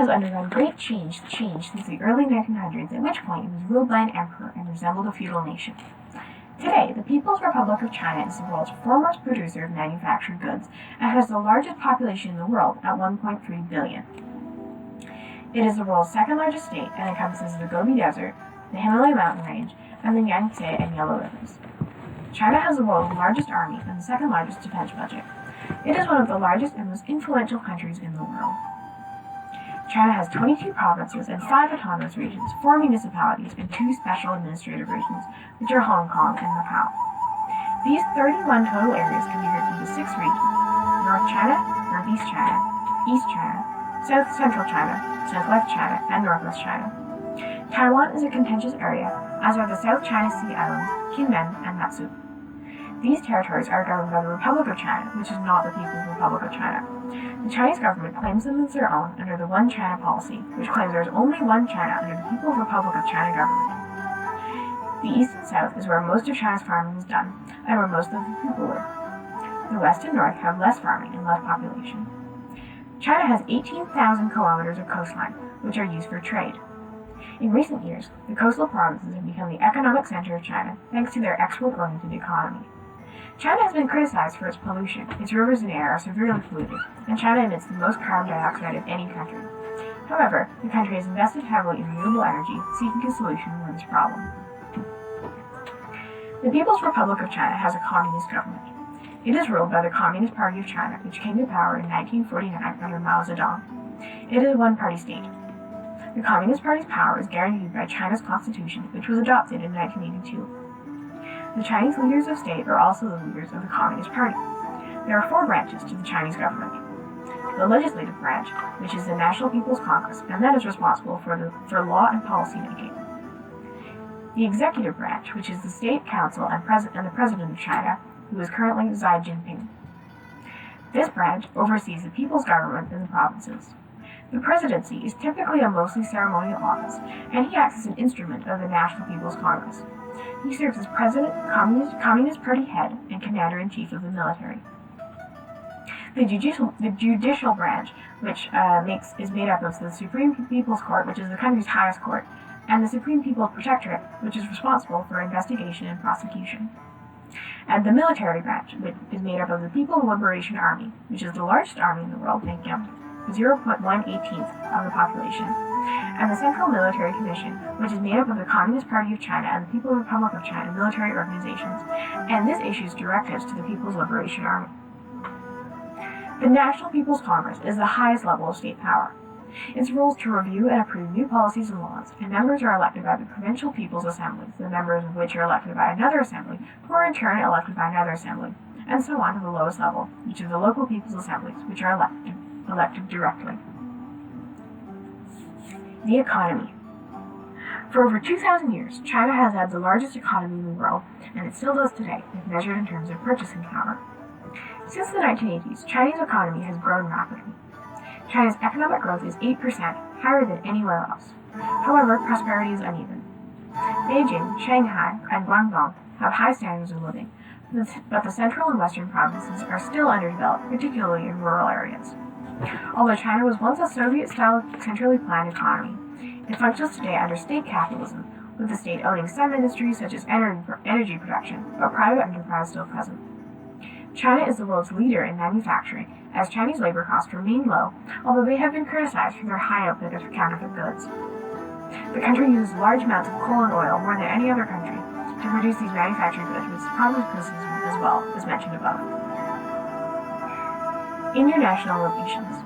has undergone great change since the early 1900s, at which point it was ruled by an emperor and resembled a feudal nation. Today, the People's Republic of China is the world's foremost producer of manufactured goods and has the largest population in the world at 1.3 billion. It is the world's second largest state and encompasses the Gobi Desert, the Himalaya mountain range, and the Yangtze and Yellow Rivers. China has the world's largest army and the second largest defense budget. It is one of the largest and most influential countries in the world. China has 22 provinces and 5 autonomous regions, 4 municipalities, and 2 special administrative regions, which are Hong Kong and Macau. These 31 total areas can be grouped into 6 regions: North China, Northeast China, East China, South Central China, Southwest China, and Northwest China. Taiwan is a contentious area, as are the South China Sea Islands, Kinmen, and Matsu. These territories are governed by the Republic of China, which is not the People's Republic of China. The Chinese government claims them as their own under the One China policy, which claims there is only one China under the People's Republic of China government. The East and South is where most of China's farming is done, and where most of the people live. The West and North have less farming and less population. China has 18,000 kilometers of coastline, which are used for trade. In recent years, the coastal provinces have become the economic center of China, thanks to their export-oriented economy. China has been criticized for its pollution. Its rivers and air are severely polluted, and China emits the most carbon dioxide of any country. However, the country has invested heavily in renewable energy, seeking a solution for this problem. The People's Republic of China has a communist government. It is ruled by the Communist Party of China, which came to power in 1949 under Mao Zedong. It is a one-party state. The Communist Party's power is guaranteed by China's constitution, which was adopted in 1982. The Chinese leaders of state are also the leaders of the Communist Party. There are 4 branches to the Chinese government. The legislative branch, which is the National People's Congress, and that is responsible for law and policy making. The executive branch, which is the State Council and the President of China, who is currently Xi Jinping. This branch oversees the people's government in the provinces. The presidency is typically a mostly ceremonial office, and he acts as an instrument of the National People's Congress. He serves as President, Communist Party head, and Commander-in-Chief of the military. The judicial branch, which is made up of the Supreme People's Court, which is the country's highest court, and the Supreme People's Protectorate, which is responsible for investigation and prosecution. And the military branch, which is made up of the People's Liberation Army, which is the largest army in the world, making up 0.1/18 of the population, and the Central Military Commission, which is made up of the Communist Party of China and the People's Republic of China military organizations, and this issues directives to the People's Liberation Army. The National People's Congress is the highest level of state power. Its role is to review and approve new policies and laws, and members are elected by the provincial people's assemblies, the members of which are elected by another assembly, who are in turn elected by another assembly, and so on to the lowest level, which are the local people's assemblies, which are elected directly. The economy. For over 2,000 years, China has had the largest economy in the world, and it still does today, if measured in terms of purchasing power. Since the 1980s, Chinese economy has grown rapidly. China's economic growth is 8%, higher than anywhere else. However, prosperity is uneven. Beijing, Shanghai, and Guangdong have high standards of living, but the central and western provinces are still underdeveloped, particularly in rural areas. Although China was once a Soviet-style centrally planned economy, it functions today under state capitalism, with the state owning some industries such as energy production, but private enterprise still present. China is the world's leader in manufacturing, as Chinese labor costs remain low, although they have been criticized for their high output of counterfeit goods. The country uses large amounts of coal and oil, more than any other country, to produce these manufactured goods, which causes criticism as well, as mentioned above. International relations.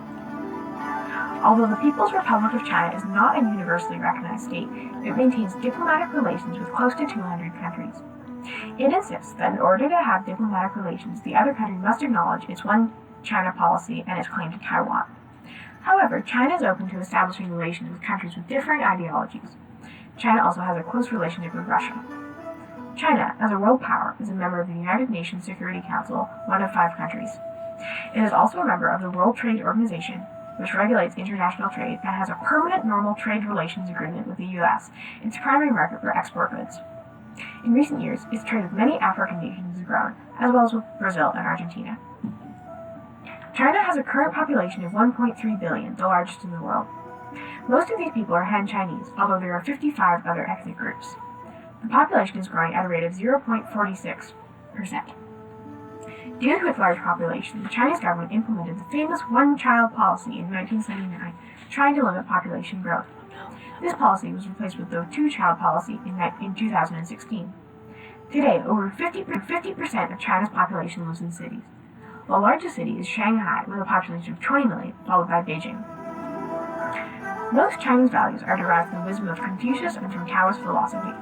Although the People's Republic of China is not a universally recognized state, it maintains diplomatic relations with close to 200 countries. It insists that in order to have diplomatic relations, the other country must acknowledge its One China policy and its claim to Taiwan. However, China is open to establishing relations with countries with differing ideologies. China also has a close relationship with Russia. China, as a world power, is a member of the United Nations Security Council, one of 5 countries. It is also a member of the World Trade Organization, which regulates international trade and has a permanent normal trade relations agreement with the U.S., its primary market for export goods. In recent years, its trade with many African nations has grown, as well as with Brazil and Argentina. China has a current population of 1.3 billion, the largest in the world. Most of these people are Han Chinese, although there are 55 other ethnic groups. The population is growing at a rate of 0.46%. Due to its large population, the Chinese government implemented the famous one-child policy in 1979, trying to limit population growth. This policy was replaced with the two-child policy in 2016. Today, over 50% of China's population lives in cities. The largest city is Shanghai, with a population of 20 million, followed by Beijing. Most Chinese values are derived from the wisdom of Confucius and from Taoist philosophy.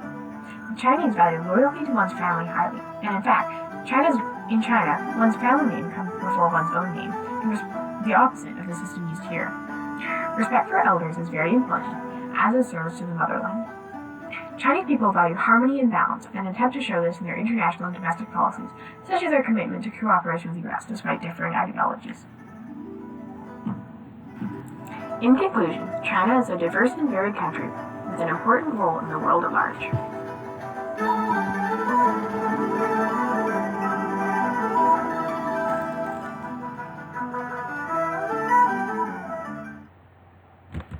The Chinese value loyalty to one's family highly, and in fact, in China, one's family name comes before one's own name, and is the opposite of the system used here. Respect for elders is very important, as is service to the motherland. Chinese people value harmony and balance and attempt to show this in their international and domestic policies, such as their commitment to cooperation with the U.S. despite differing ideologies. In conclusion, China is a diverse and varied country with an important role in the world at large.